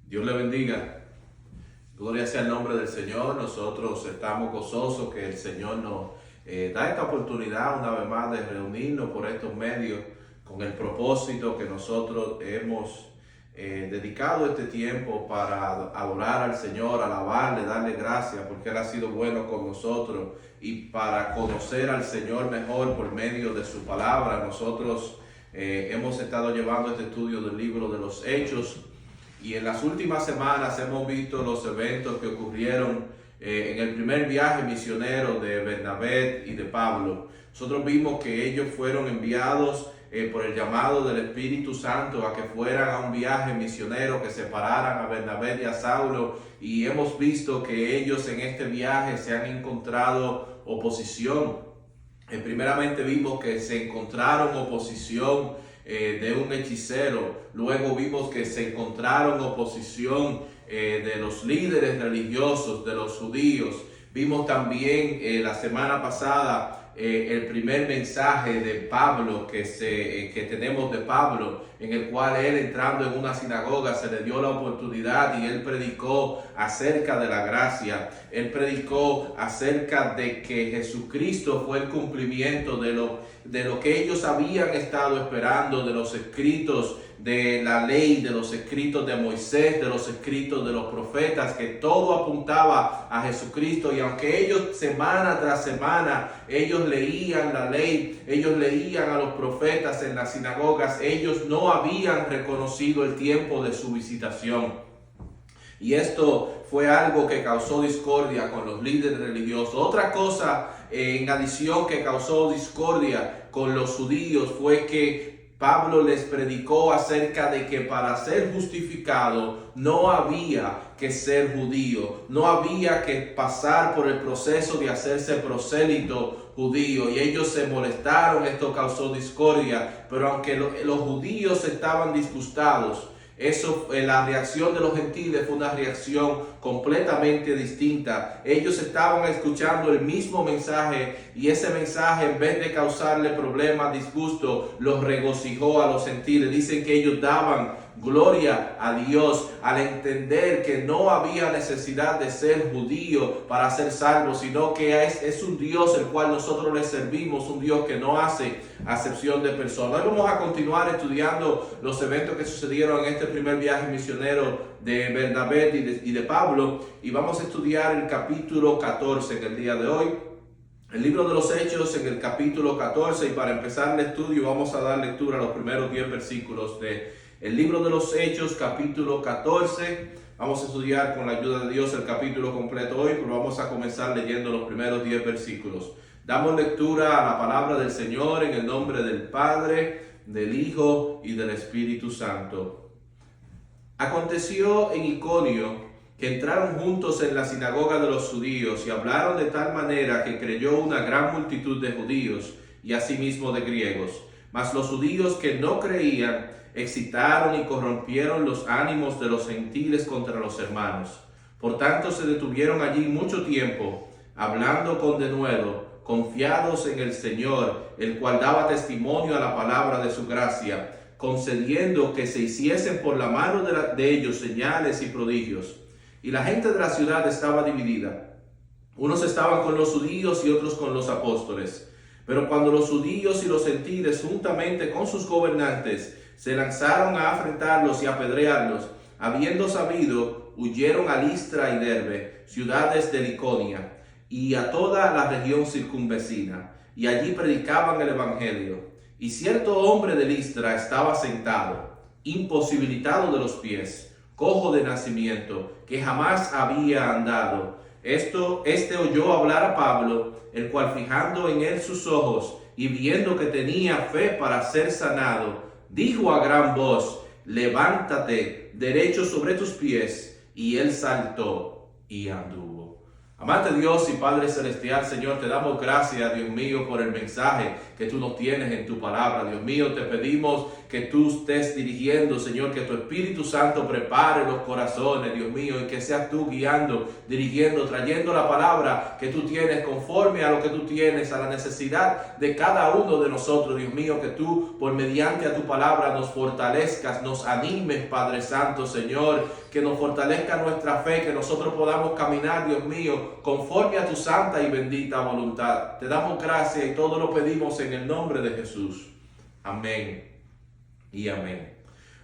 Dios le bendiga. Gloria sea el nombre del Señor. Nosotros estamos gozosos que el Señor nos da esta oportunidad una vez más de reunirnos por estos medios con el propósito que nosotros hemos dedicado este tiempo para adorar al Señor, alabarle, darle gracias porque Él ha sido bueno con nosotros y para conocer al Señor mejor por medio de su palabra. Nosotros hemos estado llevando este estudio del libro de los Hechos. Y en las últimas semanas hemos visto los eventos que ocurrieron en el primer viaje misionero de Bernabé y de Pablo. Nosotros vimos que ellos fueron enviados por el llamado del Espíritu Santo a que fueran a un viaje misionero, que separaran a Bernabé y a Saulo. Y hemos visto que ellos en este viaje se han encontrado oposición. Primeramente vimos que se encontraron oposición de un hechicero. Luego vimos que se encontraron oposición de los líderes religiosos, de los judíos. Vimos también la semana pasada el primer mensaje de Pablo que tenemos de Pablo, en el cual él, entrando en una sinagoga, se le dio la oportunidad y él predicó acerca de la gracia. Él predicó acerca de que Jesucristo fue el cumplimiento de lo que ellos habían estado esperando, de los escritos de la ley, de los escritos de Moisés, de los escritos de los profetas, que todo apuntaba a Jesucristo. Y aunque ellos semana tras semana, ellos leían la ley, ellos leían a los profetas en las sinagogas, ellos no habían reconocido el tiempo de su visitación. Y esto fue algo que causó discordia con los líderes religiosos. Otra cosa en adición que causó discordia con los judíos fue que Pablo les predicó acerca de que para ser justificado no había que ser judío, no había que pasar por el proceso de hacerse prosélito judío. Y ellos se molestaron, esto causó discordia, pero aunque los judíos estaban disgustados, la reacción de los gentiles fue una reacción completamente distinta. Ellos estaban escuchando el mismo mensaje y ese mensaje, en vez de causarle problemas, disgusto, los regocijó a los gentiles. Dicen que ellos daban gloria a Dios al entender que no había necesidad de ser judío para ser salvo, sino que es un Dios el cual nosotros le servimos, un Dios que no hace acepción de personas. Hoy vamos a continuar estudiando los eventos que sucedieron en este primer viaje misionero de Bernabé y de Pablo, y vamos a estudiar el capítulo 14 en el día de hoy. El libro de los Hechos en el capítulo 14, y para empezar el estudio vamos a dar lectura a los primeros 10 versículos de el libro de los Hechos, capítulo 14. Vamos a estudiar con la ayuda de Dios el capítulo completo hoy, pero vamos a comenzar leyendo los primeros 10 versículos. Damos lectura a la palabra del Señor en el nombre del Padre, del Hijo y del Espíritu Santo. Aconteció en Iconio que entraron juntos en la sinagoga de los judíos y hablaron de tal manera que creyó una gran multitud de judíos y asimismo de griegos. Mas los judíos que no creían excitaron y corrompieron los ánimos de los gentiles contra los hermanos. Por tanto se detuvieron allí mucho tiempo, hablando con denuedo, confiados en el Señor, el cual daba testimonio a la palabra de su gracia, concediendo que se hiciesen por la mano de ellos señales y prodigios. Y la gente de la ciudad estaba dividida. Unos estaban con los judíos y otros con los apóstoles. Pero cuando los judíos y los gentiles, juntamente con sus gobernantes, se lanzaron a afrentarlos y a apedrearlos, habiendo sabido, huyeron a Listra y Derbe, ciudades de Liconia, y a toda la región circunvecina, y allí predicaban el evangelio. Y cierto hombre de Listra estaba sentado, imposibilitado de los pies, cojo de nacimiento, que jamás había andado. Este oyó hablar a Pablo, el cual, fijando en él sus ojos y viendo que tenía fe para ser sanado, dijo a gran voz: levántate derecho sobre tus pies. Y él saltó y anduvo. Amante Dios y Padre Celestial, Señor, te damos gracias, Dios mío, por el mensaje que tú nos tienes en tu palabra. Dios mío, te pedimos que tú estés dirigiendo, Señor, que tu Espíritu Santo prepare los corazones, Dios mío, y que seas tú guiando, dirigiendo, trayendo la palabra que tú tienes conforme a lo que tú tienes, a la necesidad de cada uno de nosotros, Dios mío, que tú, por mediante a tu palabra, nos fortalezcas, nos animes, Padre Santo, Señor, que nos fortalezca nuestra fe, que nosotros podamos caminar, Dios mío, conforme a tu santa y bendita voluntad. Te damos gracias y todo lo pedimos en el nombre de Jesús. Amén y amén.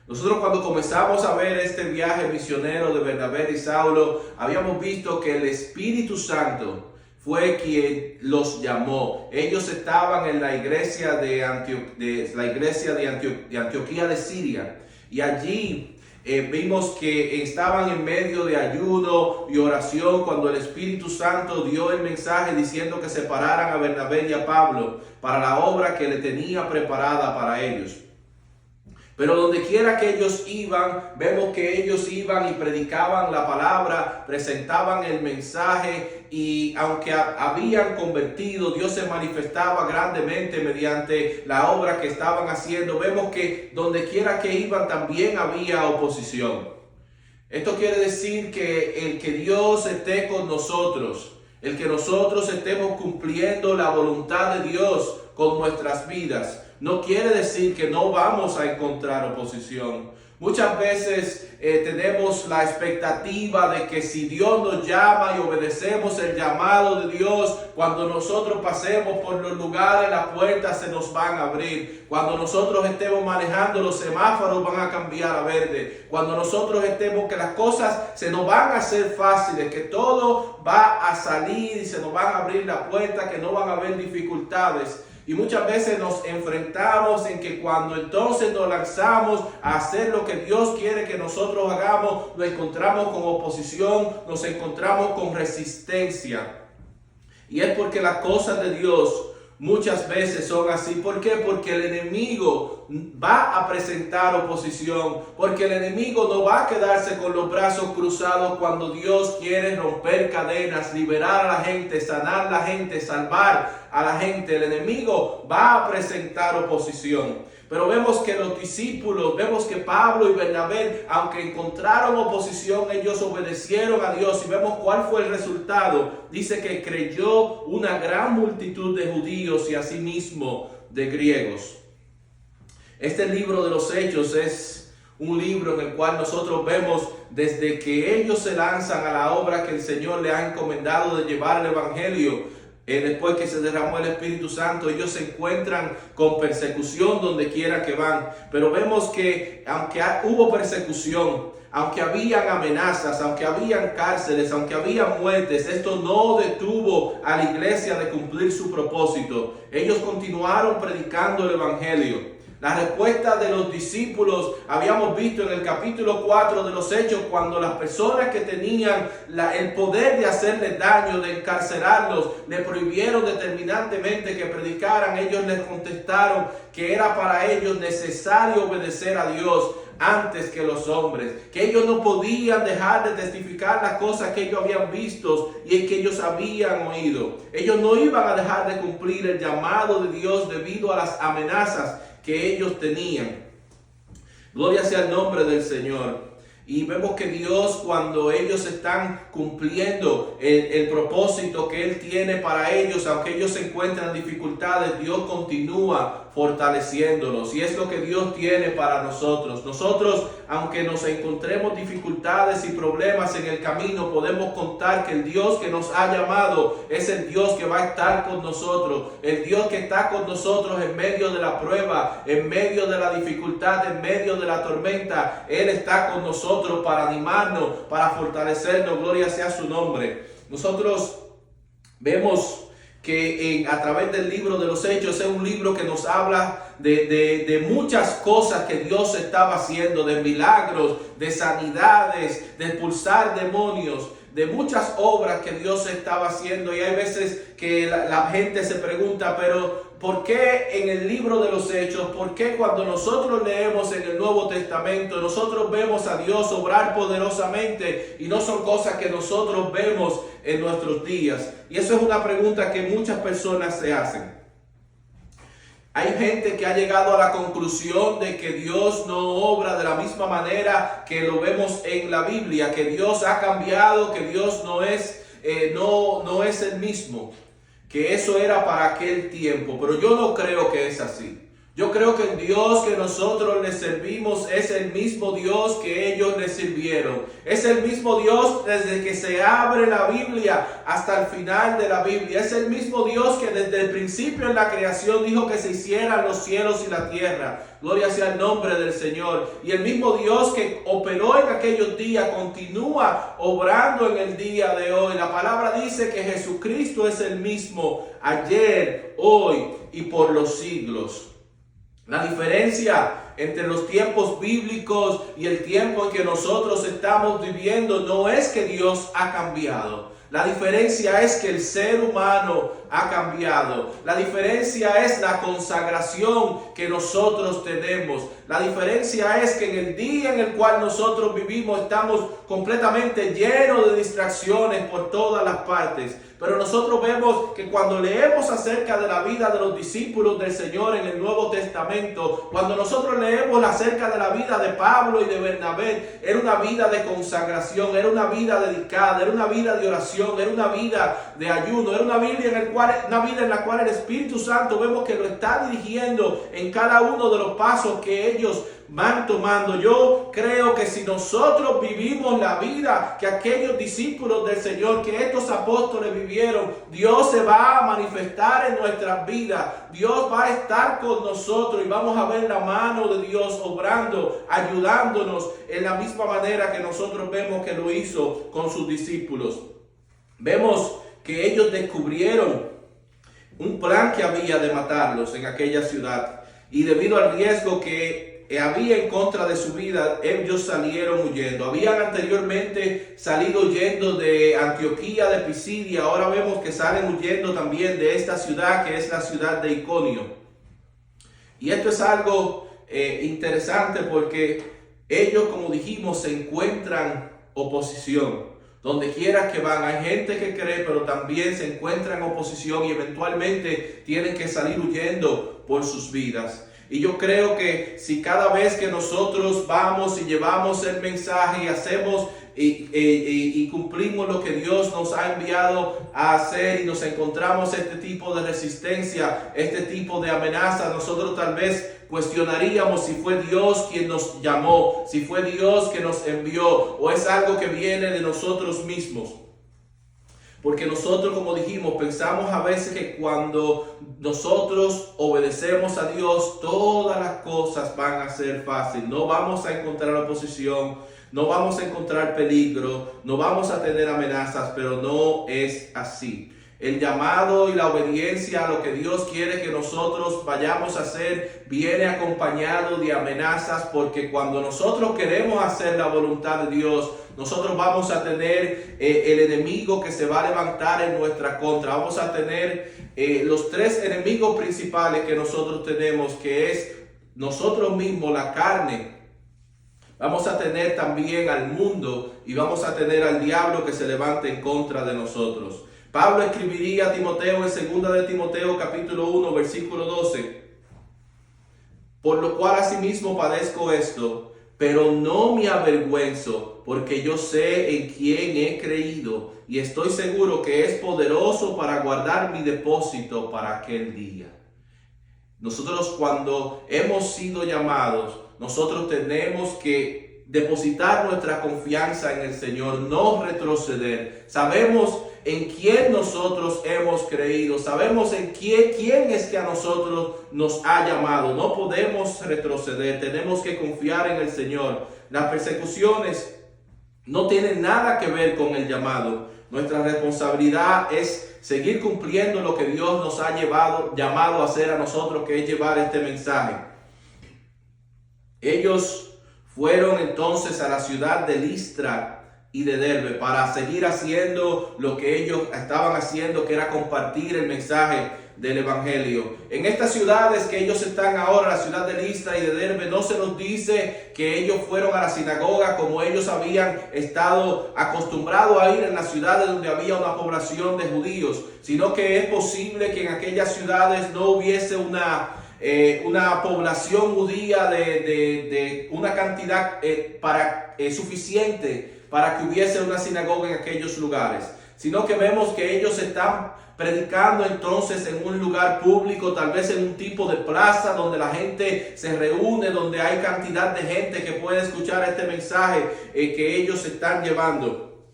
Nosotros cuando comenzamos a ver este viaje misionero de Bernabé y Saulo, habíamos visto que el Espíritu Santo fue quien los llamó. Ellos estaban en la iglesia de Antioquía de Siria, y allí vimos que estaban en medio de ayuno y oración cuando el Espíritu Santo dio el mensaje diciendo que separaran a Bernabé y a Pablo para la obra que le tenía preparada para ellos. Pero donde quiera que ellos iban, vemos que ellos iban y predicaban la palabra, presentaban el mensaje, y aunque habían convertido, Dios se manifestaba grandemente mediante la obra que estaban haciendo. Vemos que donde quiera que iban también había oposición. Esto quiere decir que el que Dios esté con nosotros, el que nosotros estemos cumpliendo la voluntad de Dios con nuestras vidas, no quiere decir que no vamos a encontrar oposición. Muchas veces tenemos la expectativa de que si Dios nos llama y obedecemos el llamado de Dios, cuando nosotros pasemos por los lugares, las puertas se nos van a abrir. Cuando nosotros estemos manejando, los semáforos van a cambiar a verde. Cuando nosotros estemos, que las cosas se nos van a hacer fáciles, que todo va a salir y se nos van a abrir las puertas, que no van a haber dificultades. Y muchas veces nos enfrentamos en que cuando entonces nos lanzamos a hacer lo que Dios quiere que nosotros hagamos, nos encontramos con oposición, nos encontramos con resistencia. Y es porque las cosas de Dios muchas veces son así. ¿Por qué? Porque el enemigo va a presentar oposición, porque el enemigo no va a quedarse con los brazos cruzados cuando Dios quiere romper cadenas, liberar a la gente, sanar a la gente, salvar a la gente. El enemigo va a presentar oposición. Pero vemos que los discípulos, vemos que Pablo y Bernabé, aunque encontraron oposición, ellos obedecieron a Dios, y vemos cuál fue el resultado. Dice que creyó una gran multitud de judíos y asimismo de griegos. Este libro de los Hechos es un libro en el cual nosotros vemos desde que ellos se lanzan a la obra que el Señor le ha encomendado de llevar el Evangelio. Después que se derramó el Espíritu Santo, ellos se encuentran con persecución donde quiera que van. Pero vemos que aunque hubo persecución, aunque habían amenazas, aunque habían cárceles, aunque había muertes, esto no detuvo a la iglesia de cumplir su propósito. Ellos continuaron predicando el Evangelio. La respuesta de los discípulos habíamos visto en el capítulo 4 de los Hechos, cuando las personas que tenían el poder de hacerles daño, de encarcelarlos, le prohibieron determinantemente que predicaran. Ellos les contestaron que era para ellos necesario obedecer a Dios antes que los hombres, que ellos no podían dejar de testificar las cosas que ellos habían visto y que ellos habían oído. Ellos no iban a dejar de cumplir el llamado de Dios debido a las amenazas que ellos tenían. Gloria sea el nombre del Señor. Y vemos que Dios, cuando ellos están cumpliendo el propósito que Él tiene para ellos, aunque ellos se encuentran en dificultades, Dios continúa fortaleciéndolos. Y es lo que Dios tiene para nosotros. Nosotros, aunque nos encontremos dificultades y problemas en el camino, podemos contar que el Dios que nos ha llamado es el Dios que va a estar con nosotros. El Dios que está con nosotros en medio de la prueba, en medio de la dificultad, en medio de la tormenta. Él está con nosotros para animarnos, para fortalecernos. Gloria sea su nombre. Nosotros vemos que a través del libro de los Hechos es un libro que nos habla de muchas cosas que Dios estaba haciendo, de milagros, de sanidades, de expulsar demonios, de muchas obras que Dios estaba haciendo. Y hay veces que la gente se pregunta, pero ¿por qué en el libro de los Hechos? ¿Por qué cuando nosotros leemos en el Nuevo Testamento, nosotros vemos a Dios obrar poderosamente y no son cosas que nosotros vemos en nuestros días? Y eso es una pregunta que muchas personas se hacen. Hay gente que ha llegado a la conclusión de que Dios no obra de la misma manera que lo vemos en la Biblia, que Dios ha cambiado, que Dios no es el mismo, que eso era para aquel tiempo. Pero yo no creo que es así. Yo creo que el Dios que nosotros le servimos es el mismo Dios que ellos le sirvieron. Es el mismo Dios desde que se abre la Biblia hasta el final de la Biblia. Es el mismo Dios que desde el principio en la creación dijo que se hicieran los cielos y la tierra. Gloria sea el nombre del Señor. Y el mismo Dios que operó en aquellos días continúa obrando en el día de hoy. La palabra dice que Jesucristo es el mismo ayer, hoy y por los siglos. La diferencia entre los tiempos bíblicos y el tiempo en que nosotros estamos viviendo no es que Dios ha cambiado. La diferencia es que el ser humano ha cambiado. La diferencia es la consagración que nosotros tenemos. La diferencia es que en el día en el cual nosotros vivimos estamos completamente llenos de distracciones por todas las partes. Pero nosotros vemos que cuando leemos acerca de la vida de los discípulos del Señor en el Nuevo Testamento, cuando nosotros leemos acerca de la vida de Pablo y de Bernabé, era una vida de consagración, era una vida dedicada, era una vida de oración, era una vida de ayuno, era una vida en la cual el Espíritu Santo vemos que lo está dirigiendo en cada uno de los pasos que ellos van tomando. Yo creo que si nosotros vivimos la vida que aquellos discípulos del Señor, que estos apóstoles vivieron, Dios se va a manifestar en nuestras vidas. Dios va a estar con nosotros y vamos a ver la mano de Dios obrando, ayudándonos en la misma manera que nosotros vemos que lo hizo con sus discípulos. Vemos que ellos descubrieron un plan que había de matarlos en aquella ciudad, y debido al riesgo que había en contra de su vida, ellos salieron huyendo. Habían anteriormente salido huyendo de Antioquía de Pisidia. Ahora vemos que salen huyendo también de esta ciudad, que es la ciudad de Iconio. Y esto es algo interesante, porque ellos, como dijimos, se encuentran oposición. Donde quiera que van, hay gente que cree, pero también se encuentran oposición y eventualmente tienen que salir huyendo por sus vidas. Y yo creo que si cada vez que nosotros vamos y llevamos el mensaje y hacemos y cumplimos lo que Dios nos ha enviado a hacer, y nos encontramos este tipo de resistencia, este tipo de amenaza, nosotros tal vez cuestionaríamos si fue Dios quien nos llamó, si fue Dios que nos envió, o es algo que viene de nosotros mismos. Porque nosotros, como dijimos, pensamos a veces que cuando nosotros obedecemos a Dios, todas las cosas van a ser fáciles. No vamos a encontrar oposición, no vamos a encontrar peligro, no vamos a tener amenazas, pero no es así. El llamado y la obediencia a lo que Dios quiere que nosotros vayamos a hacer viene acompañado de amenazas, porque cuando nosotros queremos hacer la voluntad de Dios, nosotros vamos a tener el enemigo que se va a levantar en nuestra contra. Vamos a tener los tres enemigos principales que nosotros tenemos, que es nosotros mismos, la carne. Vamos a tener también al mundo y vamos a tener al diablo que se levante en contra de nosotros. Pablo escribiría a Timoteo en 2 de Timoteo capítulo 1 versículo 12. Por lo cual asimismo padezco esto, pero no me avergüenzo, porque yo sé en quién he creído y estoy seguro que es poderoso para guardar mi depósito para aquel día. Nosotros, cuando hemos sido llamados, nosotros tenemos que depositar nuestra confianza en el Señor, no retroceder. Sabemos en quién nosotros hemos creído, sabemos en quién es que a nosotros nos ha llamado. No podemos retroceder, tenemos que confiar en el Señor. Las persecuciones no tienen nada que ver con el llamado. Nuestra responsabilidad es seguir cumpliendo lo que Dios nos ha llamado a hacer a nosotros, que es llevar este mensaje. Ellos fueron entonces a la ciudad de Listra y de Derbe para seguir haciendo lo que ellos estaban haciendo, que era compartir el mensaje del Evangelio. En estas ciudades que ellos están ahora, la ciudad de Listra y de Derbe, no se nos dice que ellos fueron a la sinagoga como ellos habían estado acostumbrados a ir en las ciudades donde había una población de judíos, sino que es posible que en aquellas ciudades no hubiese una población judía de una cantidad suficiente para que hubiese una sinagoga en aquellos lugares, sino que vemos que ellos están predicando entonces en un lugar público, tal vez en un tipo de plaza donde la gente se reúne, donde hay cantidad de gente que puede escuchar este mensaje que ellos están llevando.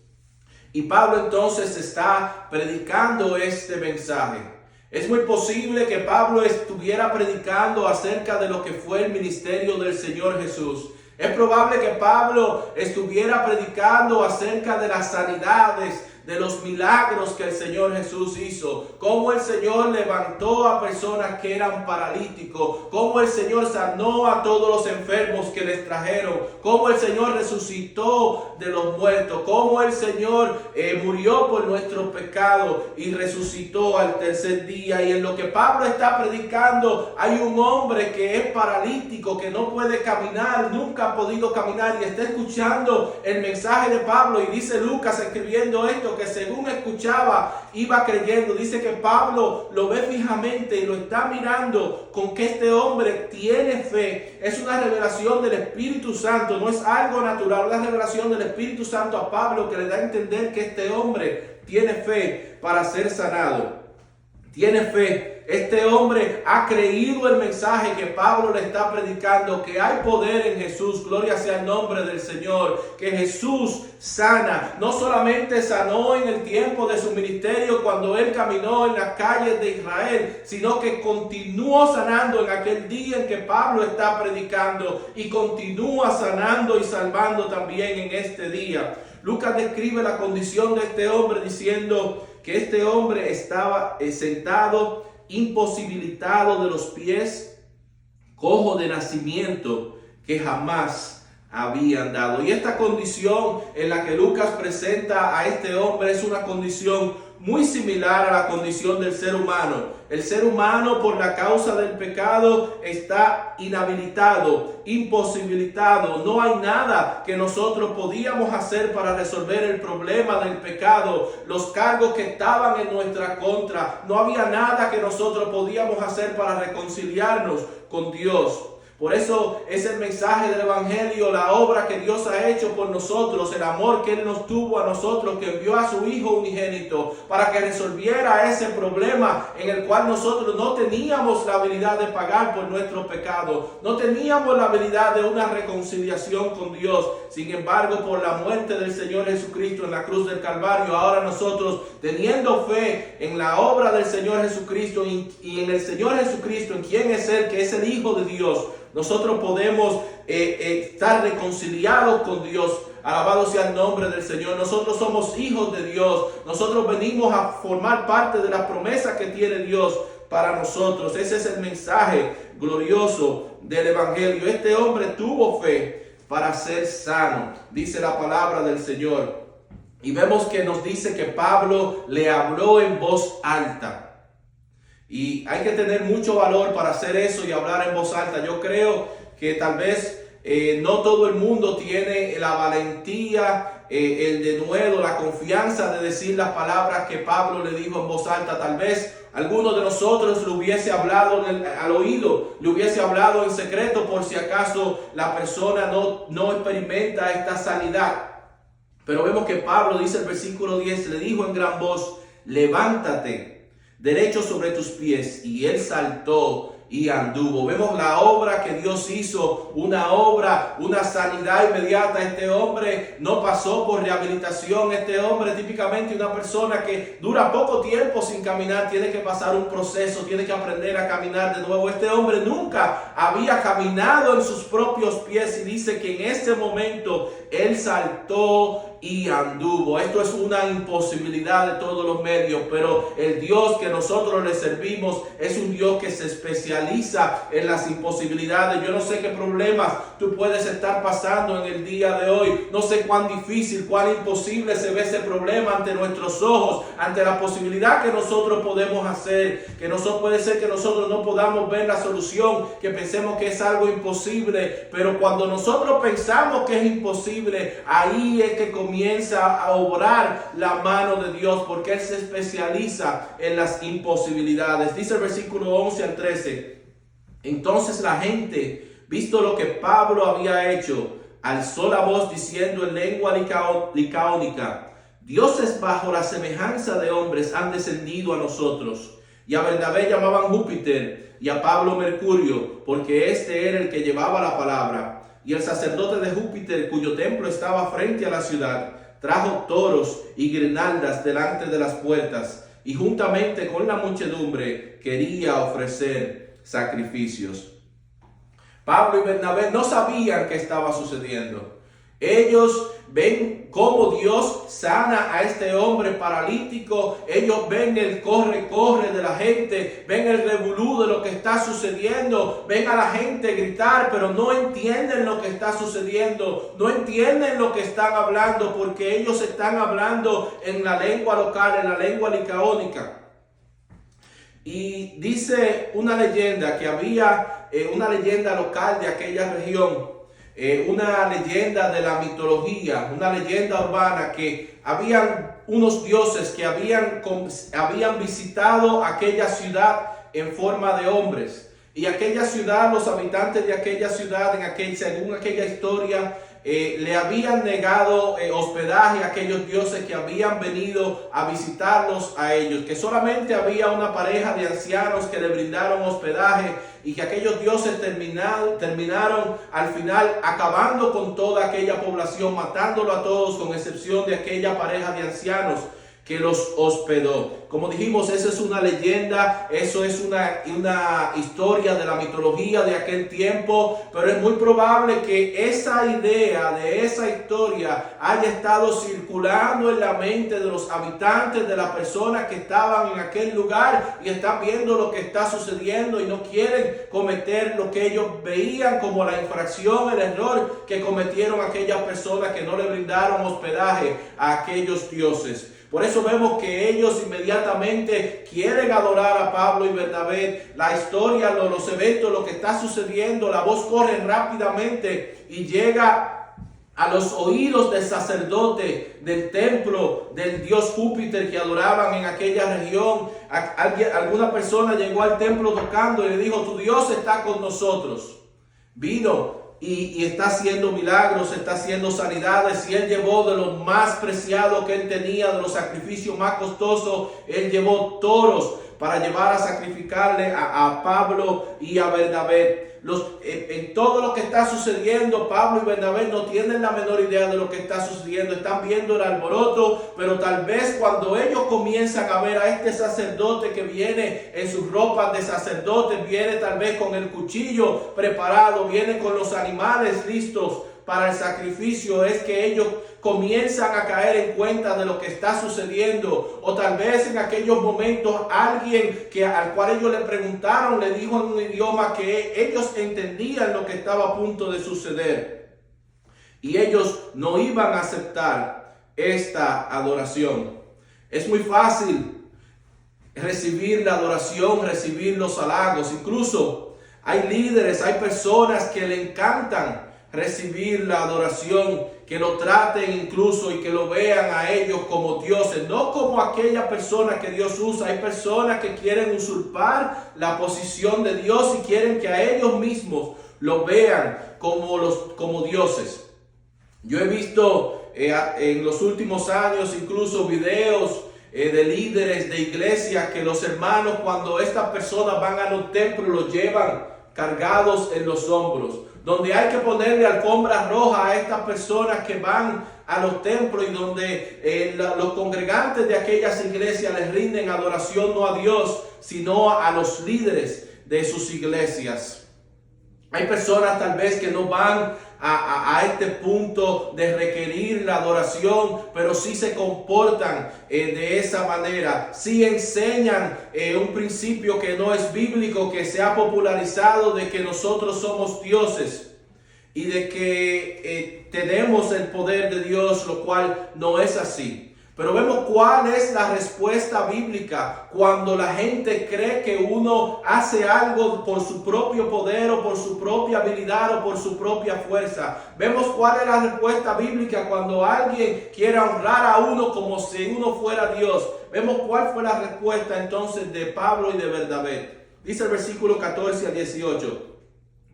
Y Pablo entonces está predicando este mensaje. Es muy posible que Pablo estuviera predicando acerca de lo que fue el ministerio del Señor Jesús. Es probable que Pablo estuviera predicando acerca de las sanidades, de los milagros que el Señor Jesús hizo, cómo el Señor levantó a personas que eran paralíticos, cómo el Señor sanó a todos los enfermos que les trajeron, cómo el Señor resucitó de los muertos, cómo el Señor murió por nuestros pecados y resucitó al tercer día. Y en lo que Pablo está predicando hay un hombre que es paralítico, que no puede caminar, nunca ha podido caminar, y está escuchando el mensaje de Pablo. Y dice Lucas escribiendo esto, que según escuchaba iba creyendo. Dice que Pablo lo ve fijamente y lo está mirando con que este hombre tiene fe. Es una revelación del Espíritu Santo, no es algo natural, una revelación del Espíritu Santo a Pablo que le da a entender que este hombre tiene fe para ser sanado. Tiene fe. Este hombre ha creído el mensaje que Pablo le está predicando, que hay poder en Jesús, gloria sea el nombre del Señor, que Jesús sana. No solamente sanó en el tiempo de su ministerio cuando él caminó en las calles de Israel, sino que continuó sanando en aquel día en que Pablo está predicando, y continúa sanando y salvando también en este día. Lucas describe la condición de este hombre diciendo que este hombre estaba sentado, imposibilitado de los pies, cojo de nacimiento, que jamás había andado. Y esta condición en la que Lucas presenta a este hombre es una condición muy similar a la condición del ser humano. El ser humano, por la causa del pecado, está inhabilitado, imposibilitado. No hay nada que nosotros podíamos hacer para resolver el problema del pecado, los cargos que estaban en nuestra contra. No había nada que nosotros podíamos hacer para reconciliarnos con Dios. Por eso es el mensaje del Evangelio, la obra que Dios ha hecho por nosotros, el amor que Él nos tuvo a nosotros, que envió a su Hijo unigénito para que resolviera ese problema en el cual nosotros no teníamos la habilidad de pagar por nuestro pecado, no teníamos la habilidad de una reconciliación con Dios. Sin embargo, por la muerte del Señor Jesucristo en la cruz del Calvario, ahora nosotros, teniendo fe en la obra del Señor Jesucristo y en el Señor Jesucristo, en quien es Él, que es el Hijo de Dios, nosotros podemos estar reconciliados con Dios. Alabado sea el nombre del Señor. Nosotros somos hijos de Dios. Nosotros venimos a formar parte de la promesa que tiene Dios para nosotros. Ese es el mensaje glorioso del Evangelio. Este hombre tuvo fe para ser sano, dice la palabra del Señor. Y vemos que nos dice que Pablo le habló en voz alta. Y hay que tener mucho valor para hacer eso y hablar en voz alta. Yo creo que tal vez no todo el mundo tiene la valentía, el denuedo, la confianza de decir las palabras que Pablo le dijo en voz alta. Tal vez alguno de nosotros le hubiese hablado al oído, le hubiese hablado en secreto por si acaso la persona no experimenta esta sanidad. Pero vemos que Pablo, dice el versículo 10, le dijo en gran voz: levántate derecho sobre tus pies. Y él saltó y anduvo. Vemos la obra que Dios hizo, una sanidad inmediata. Este hombre no pasó por rehabilitación. Este hombre, típicamente una persona que dura poco tiempo sin caminar, tiene que pasar un proceso, tiene que aprender a caminar de nuevo. Este hombre nunca había caminado en sus propios pies, y dice que en ese momento él saltó y anduvo. Esto es una imposibilidad de todos los medios, pero el Dios que nosotros le servimos es un Dios que se especializa en las imposibilidades. Yo no sé qué problemas tú puedes estar pasando en el día de hoy, hoy, no sé cuán difícil, cuán imposible se ve ese problema ante nuestros ojos, ante la posibilidad que nosotros podemos hacer, que puede ser que nosotros no podamos ver la solución, que pensemos que es algo imposible, pero cuando nosotros pensamos que es imposible, ahí es que comienza a obrar la mano de Dios, porque Él se especializa en las imposibilidades. Dice el versículo 11 al 13, entonces la gente, visto lo que Pablo había hecho, alzó la voz diciendo en lengua licaónica, dioses bajo la semejanza de hombres han descendido a nosotros. Y a Bernabé llamaban Júpiter y a Pablo Mercurio, porque este era el que llevaba la palabra. Y el sacerdote de Júpiter, cuyo templo estaba frente a la ciudad, trajo toros y guirnaldas delante de las puertas, y juntamente con la muchedumbre quería ofrecer sacrificios. Pablo y Bernabé no sabían qué estaba sucediendo. Ellos ven cómo Dios sana a este hombre paralítico. Ellos ven el corre de la gente. Ven el revolú de lo que está sucediendo. Ven a la gente gritar, pero no entienden lo que está sucediendo. No entienden lo que están hablando, porque ellos están hablando en la lengua local, en la lengua licaónica. Y dice una leyenda que había una leyenda local de aquella región, una leyenda de la mitología, una leyenda urbana, que habían unos dioses que habían visitado aquella ciudad en forma de hombres. Y aquella ciudad, los habitantes de aquella ciudad, según aquella historia, le habían negado hospedaje a aquellos dioses que habían venido a visitarlos a ellos, que solamente había una pareja de ancianos que le brindaron hospedaje, y que aquellos dioses terminaron al final acabando con toda aquella población, matándolo a todos, con excepción de aquella pareja de ancianos que los hospedó. Como dijimos, esa es una leyenda, eso es una historia de la mitología de aquel tiempo, pero es muy probable que esa idea de esa historia haya estado circulando en la mente de los habitantes, de las personas que estaban en aquel lugar y están viendo lo que está sucediendo y no quieren cometer lo que ellos veían como la infracción, el error que cometieron aquellas personas que no le brindaron hospedaje a aquellos dioses. Por eso vemos que ellos inmediatamente quieren adorar a Pablo y Bernabé. La historia, los eventos, lo que está sucediendo, la voz corre rápidamente y llega a los oídos del sacerdote del templo del dios Júpiter que adoraban en aquella región. Alguna persona llegó al templo tocando y le dijo, tu Dios está con nosotros. Vino y está haciendo milagros, está haciendo sanidades, y él llevó de lo más preciado que él tenía, de los sacrificios más costosos, él llevó toros para llevar a sacrificarle a Pablo y a Bernabé. En todo lo que está sucediendo, Pablo y Bernabé no tienen la menor idea de lo que está sucediendo. Están viendo el alboroto, pero tal vez cuando ellos comienzan a ver a este sacerdote que viene en sus ropas de sacerdote, viene tal vez con el cuchillo preparado, viene con los animales listos para el sacrificio, es que ellos comienzan a caer en cuenta de lo que está sucediendo. O tal vez en aquellos momentos alguien al cual ellos le preguntaron le dijo en un idioma que ellos entendían lo que estaba a punto de suceder, y ellos no iban a aceptar esta adoración. Es muy fácil recibir la adoración, recibir los halagos. Incluso hay líderes, hay personas que le encantan recibir la adoración, que lo traten incluso y que lo vean a ellos como dioses, no como aquella persona que Dios usa. Hay personas que quieren usurpar la posición de Dios y quieren que a ellos mismos lo vean como dioses. Yo he visto en los últimos años incluso videos de líderes de iglesias que los hermanos, cuando estas personas van a los templos, los llevan cargados en los hombros, donde hay que ponerle alfombras rojas a estas personas que van a los templos, y donde los congregantes de aquellas iglesias les rinden adoración no a Dios, sino a los líderes de sus iglesias. Hay personas tal vez que no van a este punto de requerir la adoración, pero sí se comportan de esa manera. Sí enseñan un principio que no es bíblico, que se ha popularizado, de que nosotros somos dioses. y de que tenemos el poder de Dios, lo cual no es así. Pero vemos cuál es la respuesta bíblica cuando la gente cree que uno hace algo por su propio poder o por su propia habilidad o por su propia fuerza. Vemos cuál es la respuesta bíblica cuando alguien quiere honrar a uno como si uno fuera Dios. Vemos cuál fue la respuesta entonces de Pablo y de Bernabé. Dice el versículo 14 al 18.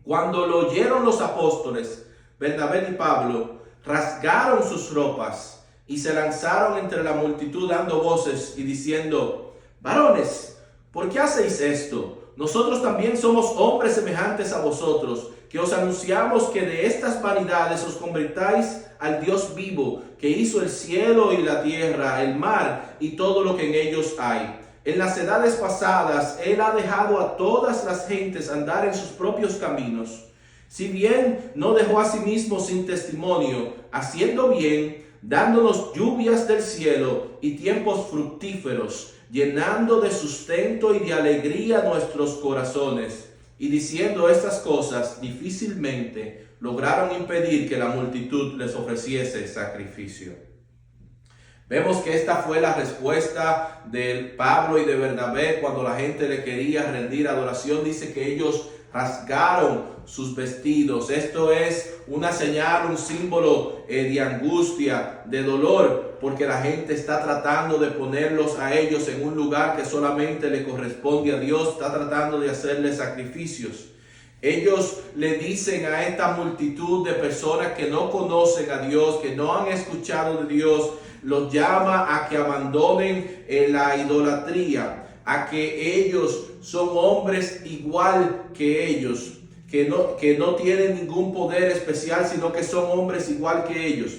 Cuando lo oyeron los apóstoles, Bernabé y Pablo rasgaron sus ropas y se lanzaron entre la multitud dando voces y diciendo: varones, ¿por qué hacéis esto? Nosotros también somos hombres semejantes a vosotros, que os anunciamos que de estas vanidades os convertáis al Dios vivo, que hizo el cielo y la tierra, el mar y todo lo que en ellos hay. En las edades pasadas, Él ha dejado a todas las gentes andar en sus propios caminos. Si bien no dejó a sí mismo sin testimonio, haciendo bien, dándonos lluvias del cielo y tiempos fructíferos, llenando de sustento y de alegría nuestros corazones. Y diciendo estas cosas, difícilmente lograron impedir que la multitud les ofreciese sacrificio. Vemos que esta fue la respuesta de Pablo y de Bernabé cuando la gente le quería rendir adoración. Dice que ellos rasgaron sus vestidos. Esto es una señal, un símbolo de angustia, de dolor, porque la gente está tratando de ponerlos a ellos en un lugar que solamente le corresponde a Dios. Está tratando de hacerles sacrificios. Ellos le dicen a esta multitud de personas que no conocen a Dios, que no han escuchado de Dios, los llama a que abandonen la idolatría, a que ellos son hombres igual que ellos, que no tienen ningún poder especial, sino que son hombres igual que ellos.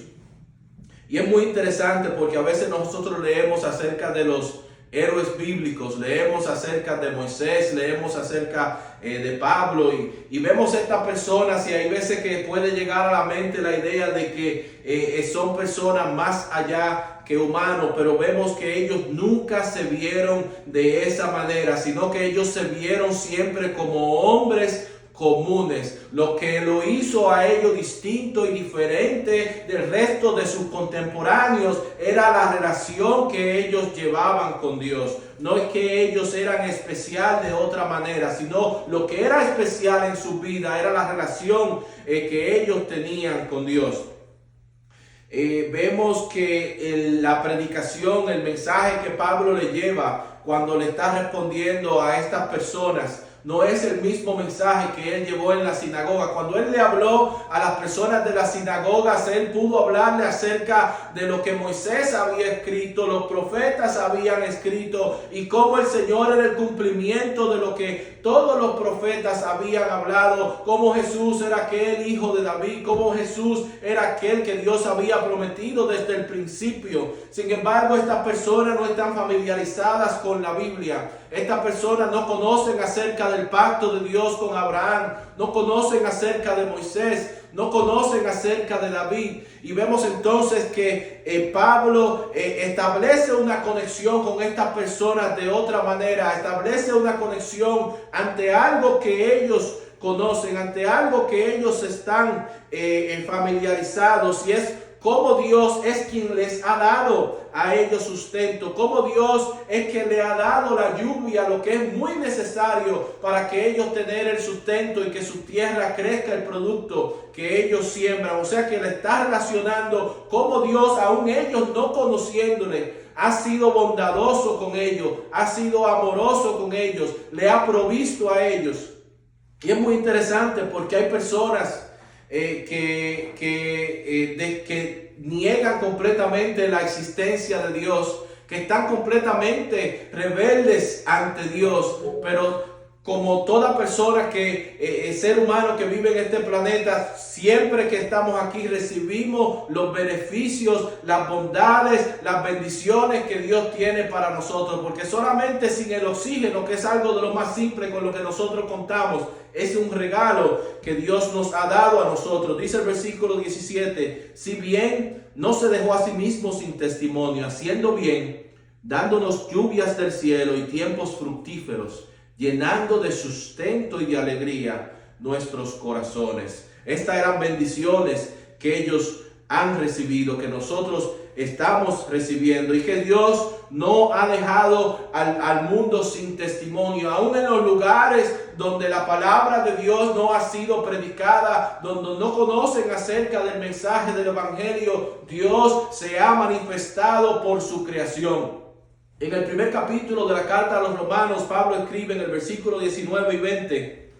Y es muy interesante porque a veces nosotros leemos acerca de los héroes bíblicos, leemos acerca de Moisés, leemos acerca de Pablo y vemos estas personas y hay veces que puede llegar a la mente la idea de que son personas más allá que humanos, pero vemos que ellos nunca se vieron de esa manera, sino que ellos se vieron siempre como hombres comunes. Lo que lo hizo a ellos distinto y diferente del resto de sus contemporáneos era la relación que ellos llevaban con Dios. No es que ellos eran especial de otra manera, sino lo que era especial en su vida era la relación que ellos tenían con Dios. Vemos que la predicación, el mensaje que Pablo le lleva cuando le está respondiendo a estas personas, no es el mismo mensaje que él llevó en la sinagoga. Cuando él le habló a las personas de las sinagogas, él pudo hablarle acerca de lo que Moisés había escrito, los profetas habían escrito y cómo el Señor era el cumplimiento de lo que todos los profetas habían hablado, cómo Jesús era aquel hijo de David, cómo Jesús era aquel que Dios había prometido desde el principio. Sin embargo, estas personas no están familiarizadas con la Biblia. Estas personas no conocen acerca del pacto de Dios con Abraham, no conocen acerca de Moisés, no conocen acerca de David. Y vemos entonces que Pablo establece una conexión con estas personas de otra manera, establece una conexión ante algo que ellos conocen, ante algo que ellos están familiarizados, y es cómo Dios es quien les ha dado a ellos sustento, cómo Dios es quien le ha dado la lluvia, lo que es muy necesario para que ellos tengan el sustento y que su tierra crezca el producto que ellos siembran. O sea que le está relacionando cómo Dios, aún ellos no conociéndole, ha sido bondadoso con ellos, ha sido amoroso con ellos, le ha provisto a ellos. Y es muy interesante porque hay personas que niegan completamente la existencia de Dios, que están completamente rebeldes ante Dios, pero como toda persona ser humano que vive en este planeta, siempre que estamos aquí recibimos los beneficios, las bondades, las bendiciones que Dios tiene para nosotros, porque solamente sin el oxígeno, que es algo de lo más simple con lo que nosotros contamos, es un regalo que Dios nos ha dado a nosotros. Dice el versículo 17, si bien no se dejó a sí mismo sin testimonio, haciendo bien, dándonos lluvias del cielo y tiempos fructíferos, llenando de sustento y de alegría nuestros corazones. Estas eran bendiciones que ellos han recibido, que nosotros estamos recibiendo, y que Dios no ha dejado al mundo sin testimonio, aún en los lugares donde la palabra de Dios no ha sido predicada, donde no conocen acerca del mensaje del evangelio. Dios se ha manifestado por su creación. En el primer capítulo de la carta a los Romanos, Pablo escribe en el versículo 19 y 20: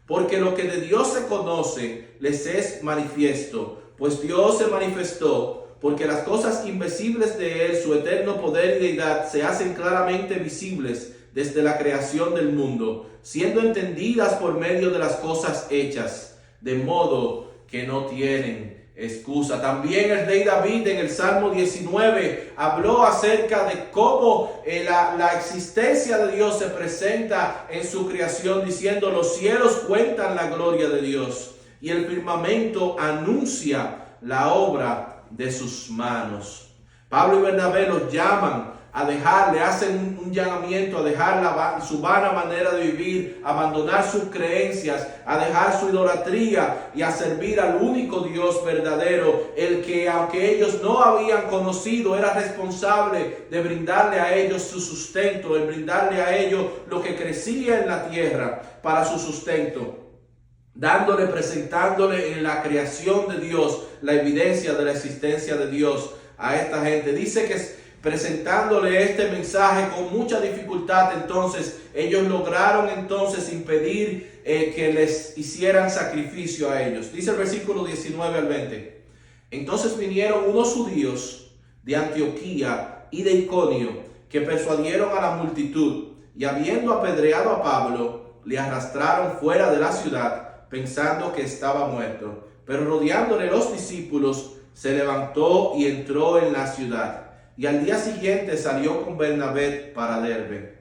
porque lo que de Dios se conoce les es manifiesto, pues Dios se manifestó, porque las cosas invisibles de Él, su eterno poder y deidad, se hacen claramente visibles desde la creación del mundo, siendo entendidas por medio de las cosas hechas, de modo que no tienen excusa. También el rey David en el Salmo 19 habló acerca de cómo la existencia de Dios se presenta en su creación, diciendo: los cielos cuentan la gloria de Dios y el firmamento anuncia la obra de sus manos. Pablo y Bernabé los llaman a dejar, le hacen un llamamiento a dejar su vana manera de vivir, a abandonar sus creencias, a dejar su idolatría y a servir al único Dios verdadero, el que, aunque ellos no habían conocido, era responsable de brindarle a ellos su sustento, de brindarle a ellos lo que crecía en la tierra para su sustento, presentándole en la creación de Dios la evidencia de la existencia de Dios a esta gente. Dice que presentándole este mensaje con mucha dificultad, entonces ellos lograron entonces impedir que les hicieran sacrificio a ellos. Dice el versículo 19 al 20: entonces vinieron unos judíos de Antioquía y de Iconio, que persuadieron a la multitud, y habiendo apedreado a Pablo, le arrastraron fuera de la ciudad, pensando que estaba muerto. Pero rodeándole los discípulos, se levantó y entró en la ciudad. Y al día siguiente salió con Bernabé para Derbe.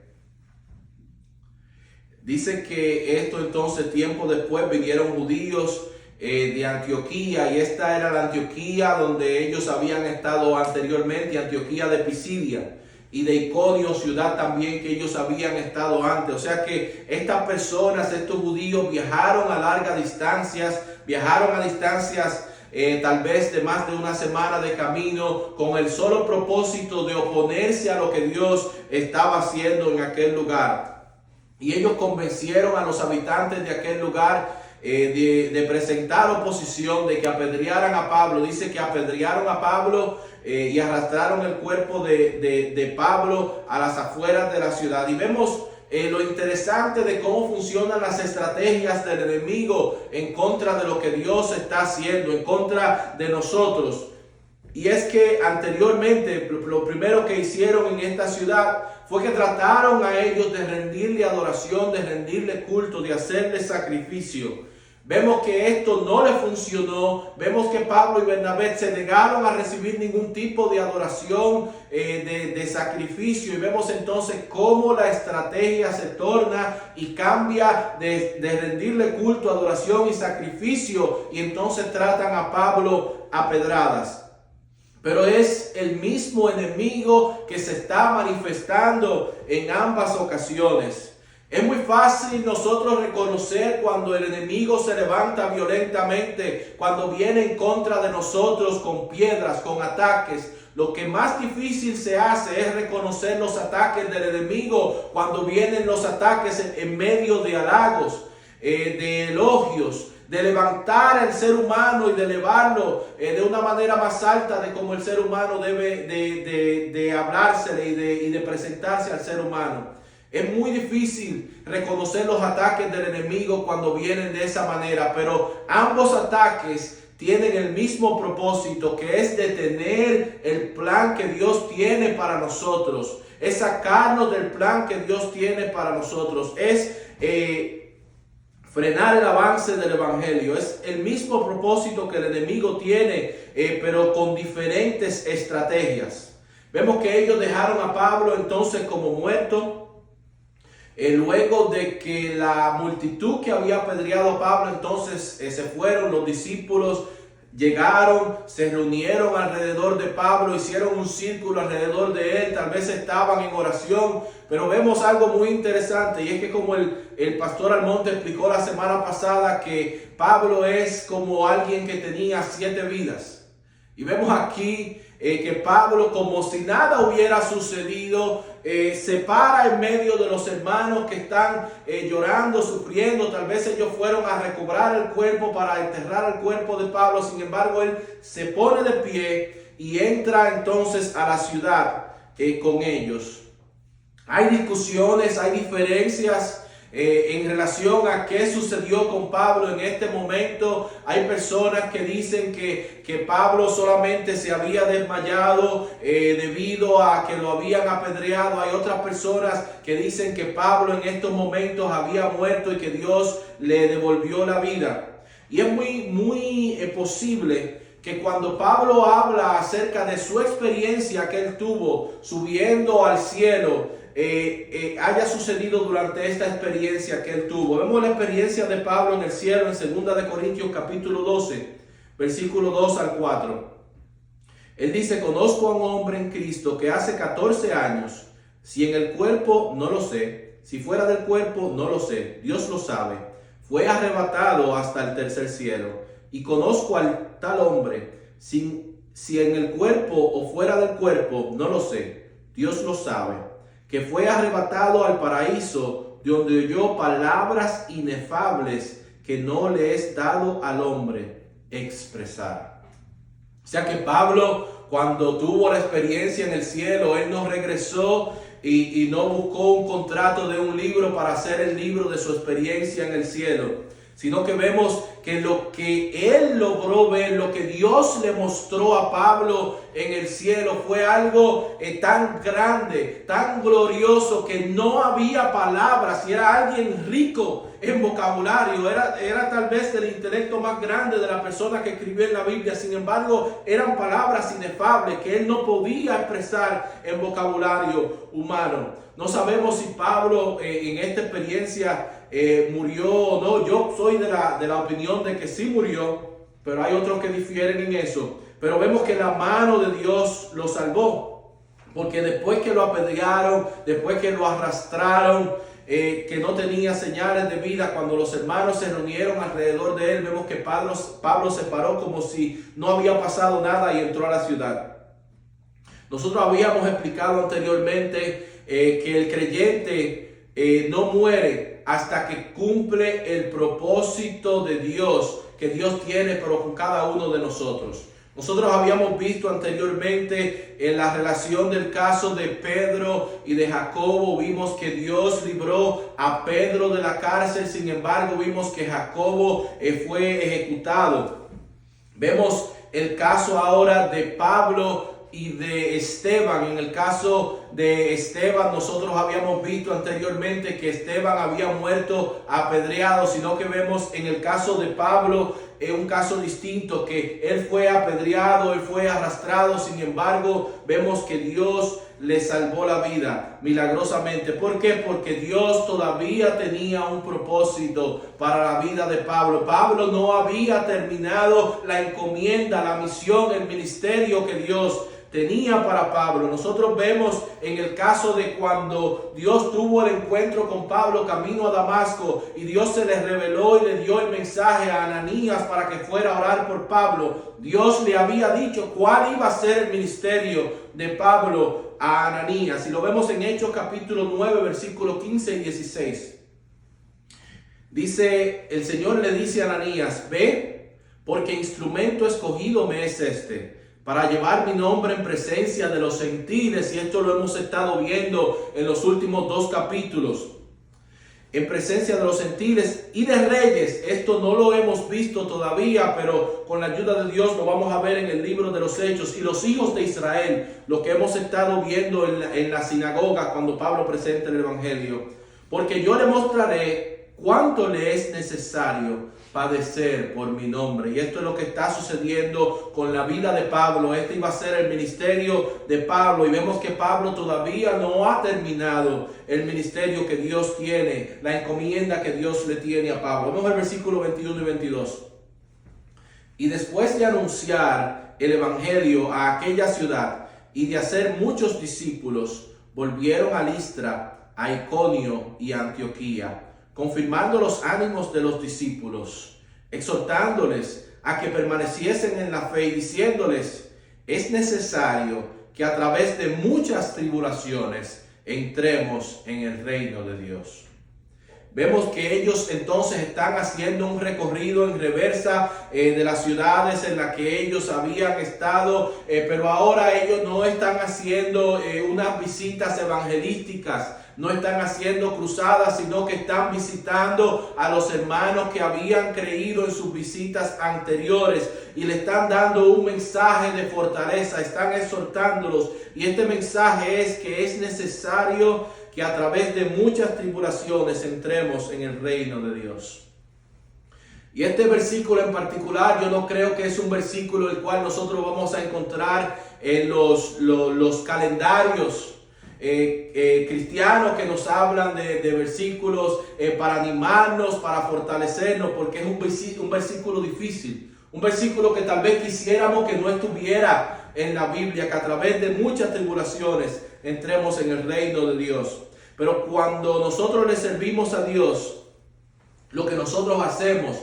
Dice que esto entonces, tiempo después, vinieron judíos de Antioquía, y esta era la Antioquía donde ellos habían estado anteriormente, Antioquía de Pisidia, y de Iconio, ciudad también que ellos habían estado antes. O sea que estas personas, estos judíos, viajaron a largas distancias, tal vez de más de una semana de camino, con el solo propósito de oponerse a lo que Dios estaba haciendo en aquel lugar. Y ellos convencieron a los habitantes de aquel lugar de presentar oposición, de que apedrearan a Pablo. Dice que apedrearon a Pablo y arrastraron el cuerpo de Pablo a las afueras de la ciudad. Y vemos lo interesante de cómo funcionan las estrategias del enemigo en contra de lo que Dios está haciendo, en contra de nosotros. Y es que anteriormente lo primero que hicieron en esta ciudad fue que trataron a ellos de rendirle adoración, de rendirle culto, de hacerle sacrificio. Vemos que esto no le funcionó. Vemos que Pablo y Bernabé se negaron a recibir ningún tipo de adoración, de sacrificio. Y vemos entonces cómo la estrategia se torna y cambia de rendirle culto, adoración y sacrificio. Y entonces tratan a Pablo a pedradas. Pero es el mismo enemigo que se está manifestando en ambas ocasiones. Es muy fácil nosotros reconocer cuando el enemigo se levanta violentamente, cuando viene en contra de nosotros con piedras, con ataques. Lo que más difícil se hace es reconocer los ataques del enemigo cuando vienen los ataques en medio de halagos, de elogios, de levantar al ser humano y de elevarlo de una manera más alta de como el ser humano debe de hablársele y de presentarse al ser humano. Es muy difícil reconocer los ataques del enemigo cuando vienen de esa manera, pero ambos ataques tienen el mismo propósito, que es detener el plan que Dios tiene para nosotros, es sacarnos del plan que Dios tiene para nosotros, es frenar el avance del evangelio. Es el mismo propósito que el enemigo tiene, pero con diferentes estrategias. Vemos que ellos dejaron a Pablo entonces como muerto. Luego de que la multitud que había apedreado a Pablo entonces se fueron, los discípulos llegaron, se reunieron alrededor de Pablo, hicieron un círculo alrededor de él, tal vez estaban en oración, pero vemos algo muy interesante, y es que como el pastor Almonte explicó la semana pasada, que Pablo es como alguien que tenía 7 vidas. Y vemos aquí que Pablo, como si nada hubiera sucedido, se para en medio de los hermanos que están llorando, sufriendo. Tal vez ellos fueron a recobrar el cuerpo para enterrar el cuerpo de Pablo. Sin embargo, él se pone de pie y entra entonces a la ciudad con ellos. Hay discusiones, hay diferencias en relación a qué sucedió con Pablo en este momento. Hay personas que dicen que Pablo solamente se había desmayado debido a que lo habían apedreado. Hay otras personas que dicen que Pablo en estos momentos había muerto y que Dios le devolvió la vida. Y es muy posible que cuando Pablo habla acerca de su experiencia que él tuvo subiendo al cielo, haya sucedido durante esta experiencia que él tuvo. Vemos la experiencia de Pablo en el cielo en 2 de Corintios capítulo 12, versículo 2 al 4. Él dice: conozco a un hombre en Cristo que hace 14 años, si en el cuerpo no lo sé, si fuera del cuerpo no lo sé, Dios lo sabe, fue arrebatado hasta el tercer cielo. Y conozco al tal hombre, si en el cuerpo o fuera del cuerpo no lo sé, Dios lo sabe, que fue arrebatado al paraíso, de donde oyó palabras inefables que no le es dado al hombre expresar. O sea que Pablo, cuando tuvo la experiencia en el cielo, él no regresó y no buscó un contrato de un libro para hacer el libro de su experiencia en el cielo, sino que vemos que lo que él logró ver, lo que Dios le mostró a Pablo en el cielo, fue algo tan grande, tan glorioso, que no había palabras. Y era alguien rico en vocabulario, era tal vez el intelecto más grande de la persona que escribió en la Biblia. Sin embargo, eran palabras inefables que él no podía expresar en vocabulario humano. No sabemos si Pablo en esta experiencia murió o no. Yo soy de la opinión de que sí murió, pero hay otros que difieren en eso. Pero vemos que la mano de Dios lo salvó, porque después que lo apedrearon, después que lo arrastraron, que no tenía señales de vida, cuando los hermanos se reunieron alrededor de él, vemos que Pablo se paró como si no había pasado nada y entró a la ciudad. Nosotros habíamos explicado anteriormente que el creyente no muere hasta que cumple el propósito de Dios que Dios tiene pero con cada uno de nosotros. Nosotros habíamos visto anteriormente en la relación del caso de Pedro y de Jacobo, vimos que Dios libró a Pedro de la cárcel. Sin embargo, vimos que Jacobo fue ejecutado. Vemos el caso ahora de Pablo y de Esteban. En el caso de Esteban, nosotros habíamos visto anteriormente que Esteban había muerto apedreado, sino que vemos en el caso de Pablo un caso distinto, que él fue apedreado, él fue arrastrado. Sin embargo, vemos que Dios le salvó la vida milagrosamente. ¿Por qué? Porque Dios todavía tenía un propósito para la vida de Pablo. Pablo no había terminado la encomienda, la misión, el ministerio que Dios tenía para Pablo. Nosotros vemos en el caso de cuando Dios tuvo el encuentro con Pablo camino a Damasco, y Dios se le reveló y le dio el mensaje a Ananías para que fuera a orar por Pablo. Dios le había dicho cuál iba a ser el ministerio de Pablo a Ananías, y lo vemos en Hechos capítulo 9 versículos 15 y 16. Dice, el Señor le dice a Ananías: ve, porque instrumento escogido me es este, para llevar mi nombre en presencia de los gentiles. Y esto lo hemos estado viendo en los últimos 2 capítulos. En presencia de los gentiles y de reyes. Esto no lo hemos visto todavía, pero con la ayuda de Dios lo vamos a ver en el libro de los Hechos. Y los hijos de Israel, lo que hemos estado viendo en la sinagoga cuando Pablo presenta el Evangelio. Porque yo le mostraré cuánto le es necesario padecer por mi nombre. Y esto es lo que está sucediendo con la vida de Pablo. Este iba a ser el ministerio de Pablo, y vemos que Pablo todavía no ha terminado el ministerio que Dios tiene, la encomienda que Dios le tiene a Pablo. Vamos al versículo 21 y 22. Y después de anunciar el evangelio a aquella ciudad y de hacer muchos discípulos, volvieron a Listra, a Iconio y a Antioquía, confirmando los ánimos de los discípulos exhortándoles a que permaneciesen en la fe y diciéndoles: es necesario que a través de muchas tribulaciones entremos en el reino de Dios. Vemos que ellos entonces están haciendo un recorrido en reversa de las ciudades en las que ellos habían estado, pero ahora ellos no están haciendo unas visitas evangelísticas, no están haciendo cruzadas, sino que están visitando a los hermanos que habían creído en sus visitas anteriores y le están dando un mensaje de fortaleza, están exhortándolos, y este mensaje es que es necesario que a través de muchas tribulaciones entremos en el reino de Dios. Y este versículo en particular, yo no creo que es un versículo el cual nosotros vamos a encontrar en los calendarios cristianos que nos hablan de versículos para animarnos, para fortalecernos, porque es un versículo difícil, un versículo que tal vez quisiéramos que no estuviera en la Biblia, que a través de muchas tribulaciones entremos en el reino de Dios. Pero cuando nosotros le servimos a Dios, lo que nosotros hacemos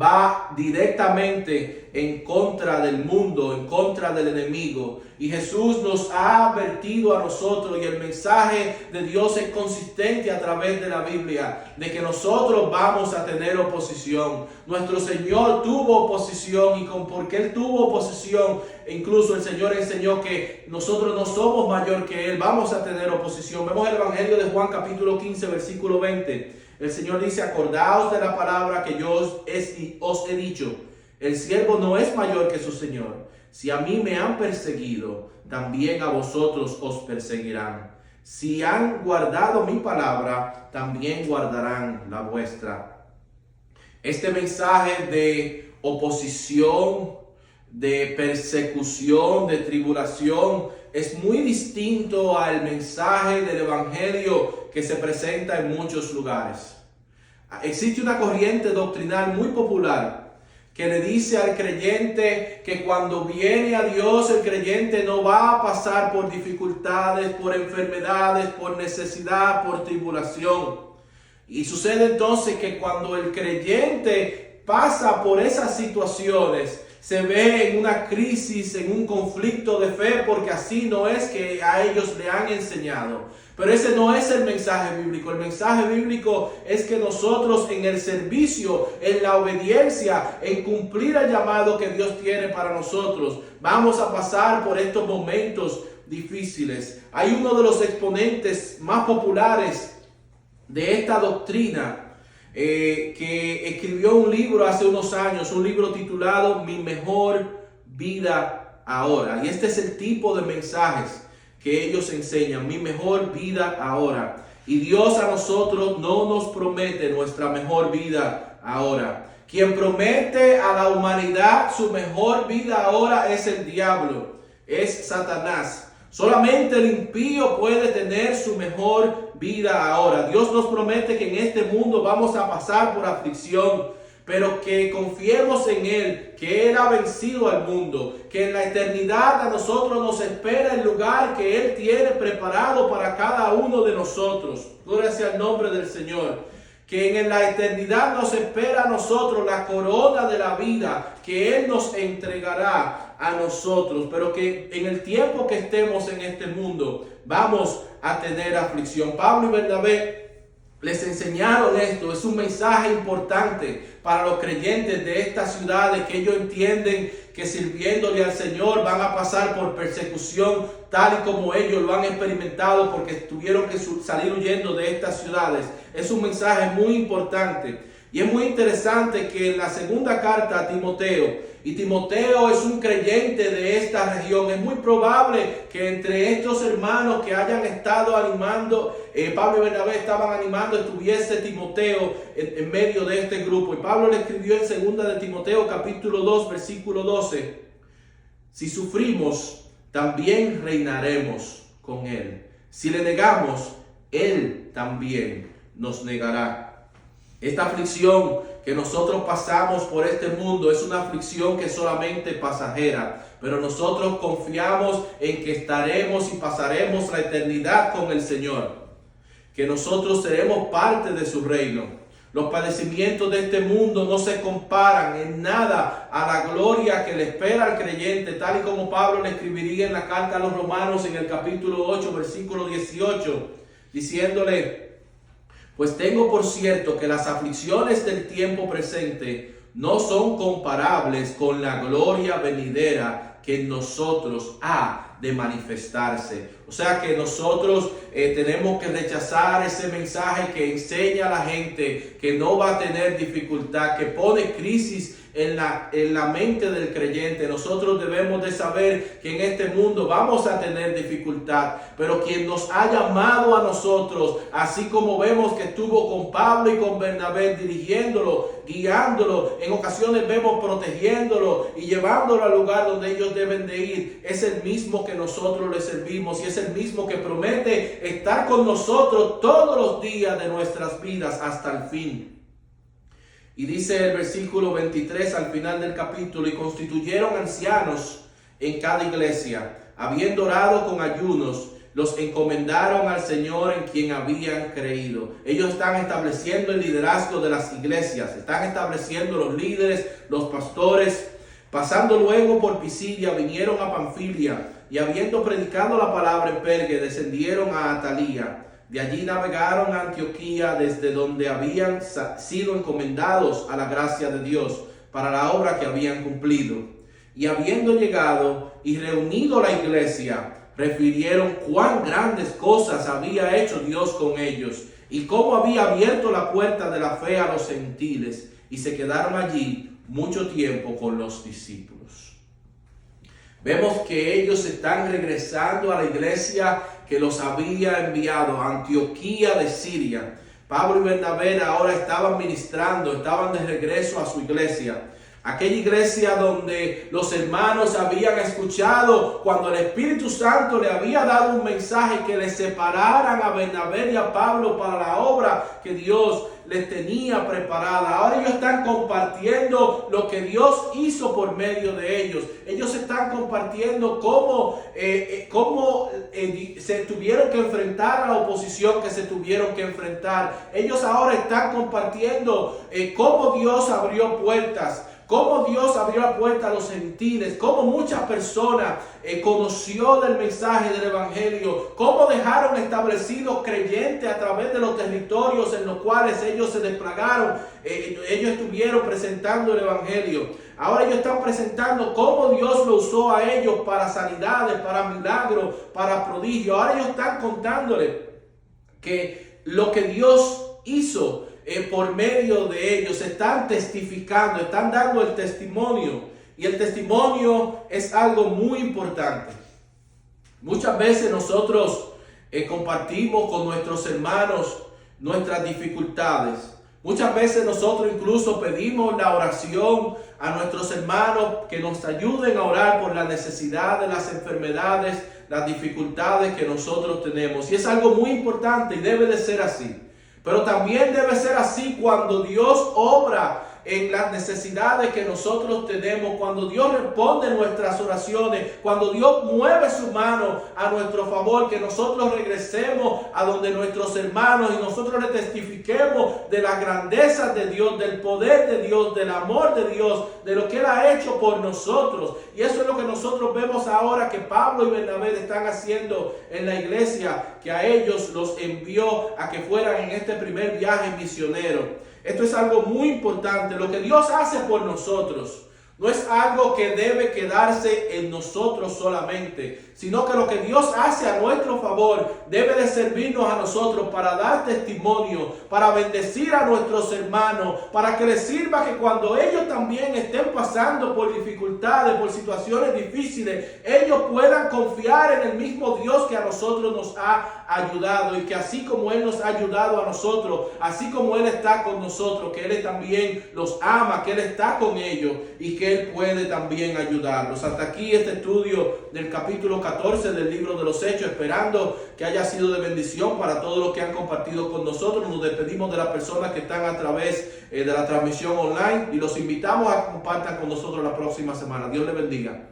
va directamente en contra del mundo, en contra del enemigo. Y Jesús nos ha advertido a nosotros, y el mensaje de Dios es consistente a través de la Biblia, de que nosotros vamos a tener oposición. Nuestro Señor tuvo oposición, y porque Él tuvo oposición, incluso el Señor enseñó que nosotros no somos mayor que Él, vamos a tener oposición. Vemos el Evangelio de Juan capítulo 15, versículo 20. El Señor dice: acordaos de la palabra que yo os he dicho, el siervo no es mayor que su Señor. Si a mí me han perseguido, también a vosotros os perseguirán. Si han guardado mi palabra, también guardarán la vuestra. Este mensaje de oposición, de persecución, de tribulación, es muy distinto al mensaje del Evangelio que se presenta en muchos lugares. Existe una corriente doctrinal muy popular que le dice al creyente que cuando viene a Dios, el creyente no va a pasar por dificultades, por enfermedades, por necesidad, por tribulación. Y sucede entonces que cuando el creyente pasa por esas situaciones, se ve en una crisis, en un conflicto de fe, porque así no es que a ellos le han enseñado. Pero ese no es el mensaje bíblico. El mensaje bíblico es que nosotros en el servicio, en la obediencia, en cumplir el llamado que Dios tiene para nosotros, vamos a pasar por estos momentos difíciles. Hay uno de los exponentes más populares de esta doctrina que escribió un libro hace unos años, un libro titulado Mi mejor vida ahora. Y este es el tipo de mensajes que ellos enseñan: mi mejor vida ahora. Y Dios a nosotros no nos promete nuestra mejor vida ahora. Quien promete a la humanidad su mejor vida ahora es el diablo, es Satanás. Solamente el impío puede tener su mejor vida ahora. Dios nos promete que en este mundo vamos a pasar por aflicción, pero que confiemos en Él, que Él ha vencido al mundo, que en la eternidad a nosotros nos espera el lugar que Él tiene preparado para cada uno de nosotros. Gloria sea el nombre del Señor. Que en la eternidad nos espera a nosotros la corona de la vida que Él nos entregará a nosotros, pero que en el tiempo que estemos en este mundo vamos a tener aflicción. Pablo y Bernabé les enseñaron esto. Es un mensaje importante para los creyentes de estas ciudades, que ellos entienden que sirviéndole al Señor van a pasar por persecución tal y como ellos lo han experimentado, porque tuvieron que salir huyendo de estas ciudades. Es un mensaje muy importante. Y es muy interesante que en la segunda carta a Timoteo, y Timoteo es un creyente de esta región, es muy probable que entre estos hermanos que hayan estado animando, Pablo y Bernabé estaban animando, estuviese Timoteo en medio de este grupo. Y Pablo le escribió en segunda de Timoteo capítulo 2 versículo 12: si sufrimos, también reinaremos con Él. Si le negamos, Él también nos negará. Esta aflicción que nosotros pasamos por este mundo es una aflicción que es solamente pasajera, pero nosotros confiamos en que estaremos y pasaremos la eternidad con el Señor, que nosotros seremos parte de su reino. Los padecimientos de este mundo no se comparan en nada a la gloria que le espera al creyente, tal y como Pablo le escribiría en la carta a los Romanos en el capítulo 8, versículo 18, diciéndole: pues tengo por cierto que las aflicciones del tiempo presente no son comparables con la gloria venidera que en nosotros ha de manifestarse. O sea que nosotros tenemos que rechazar ese mensaje que enseña a la gente que no va a tener dificultad, que pone crisis en la mente del creyente. Nosotros debemos de saber que en este mundo vamos a tener dificultad, pero quien nos ha llamado a nosotros, así como vemos que estuvo con Pablo y con Bernabé dirigiéndolo, guiándolo, en ocasiones vemos protegiéndolo y llevándolo al lugar donde ellos deben de ir, es el mismo que nosotros le servimos y es el mismo que promete estar con nosotros todos los días de nuestras vidas hasta el fin. Y dice el versículo 23 al final del capítulo: y constituyeron ancianos en cada iglesia, habiendo orado con ayunos, los encomendaron al Señor en quien habían creído. Ellos están estableciendo el liderazgo de las iglesias, están estableciendo los líderes, los pastores. Pasando luego por Pisidia, vinieron a Panfilia, y habiendo predicado la palabra en Perge, descendieron a Atalía. De allí navegaron a Antioquía, desde donde habían sido encomendados a la gracia de Dios para la obra que habían cumplido. Y habiendo llegado y reunido la iglesia, refirieron cuán grandes cosas había hecho Dios con ellos y cómo había abierto la puerta de la fe a los gentiles, y se quedaron allí mucho tiempo con los discípulos. Vemos que ellos están regresando a la iglesia que los había enviado a Antioquía de Siria. Pablo y Bernabé ahora estaban ministrando, estaban de regreso a su iglesia. Aquella iglesia donde los hermanos habían escuchado cuando el Espíritu Santo le había dado un mensaje que les separaran a Bernabé y a Pablo para la obra que Dios les tenía preparada. Ahora ellos están compartiendo lo que Dios hizo por medio de ellos. Ellos están compartiendo cómo se tuvieron que enfrentar a la oposición que se tuvieron que enfrentar. Ellos ahora están compartiendo cómo Dios abrió puertas, cómo Dios abrió la puerta a los gentiles, cómo muchas personas conoció del mensaje del evangelio, cómo dejaron establecidos creyentes a través de los territorios en los cuales ellos se desplagaron. Ellos estuvieron presentando el evangelio. Ahora ellos están presentando cómo Dios lo usó a ellos para sanidades, para milagros, para prodigios. Ahora ellos están contándole que lo que Dios hizo por medio de ellos, están testificando, están dando el testimonio. Y el testimonio es algo muy importante. Muchas veces nosotros compartimos con nuestros hermanos nuestras dificultades. Muchas veces nosotros incluso pedimos la oración a nuestros hermanos que nos ayuden a orar por la necesidad de las enfermedades, las dificultades que nosotros tenemos. Y es algo muy importante y debe de ser así. Pero también debe ser así cuando Dios obra en las necesidades que nosotros tenemos, cuando Dios responde nuestras oraciones, cuando Dios mueve su mano a nuestro favor, que nosotros regresemos a donde nuestros hermanos y nosotros le testifiquemos de las grandezas de Dios, del poder de Dios, del amor de Dios, de lo que Él ha hecho por nosotros. Y eso es lo que nosotros vemos ahora que Pablo y Bernabé están haciendo en la iglesia, que a ellos los envió a que fueran en este primer viaje misionero. Esto es algo muy importante. Lo que Dios hace por nosotros no es algo que debe quedarse en nosotros solamente, sino que lo que Dios hace a nuestro favor debe de servirnos a nosotros para dar testimonio, para bendecir a nuestros hermanos, para que les sirva que cuando ellos también estén pasando por dificultades, por situaciones difíciles, ellos puedan confiar en el mismo Dios que a nosotros nos ha ayudado, y que así como Él nos ha ayudado a nosotros, así como Él está con nosotros, que Él también los ama, que Él está con ellos y que Él puede también ayudarlos. Hasta aquí este estudio del capítulo 14 del libro de los Hechos, esperando que haya sido de bendición para todos los que han compartido con nosotros. Nos despedimos de las personas que están a través de la transmisión online y los invitamos a que compartan con nosotros la próxima semana. Dios les bendiga.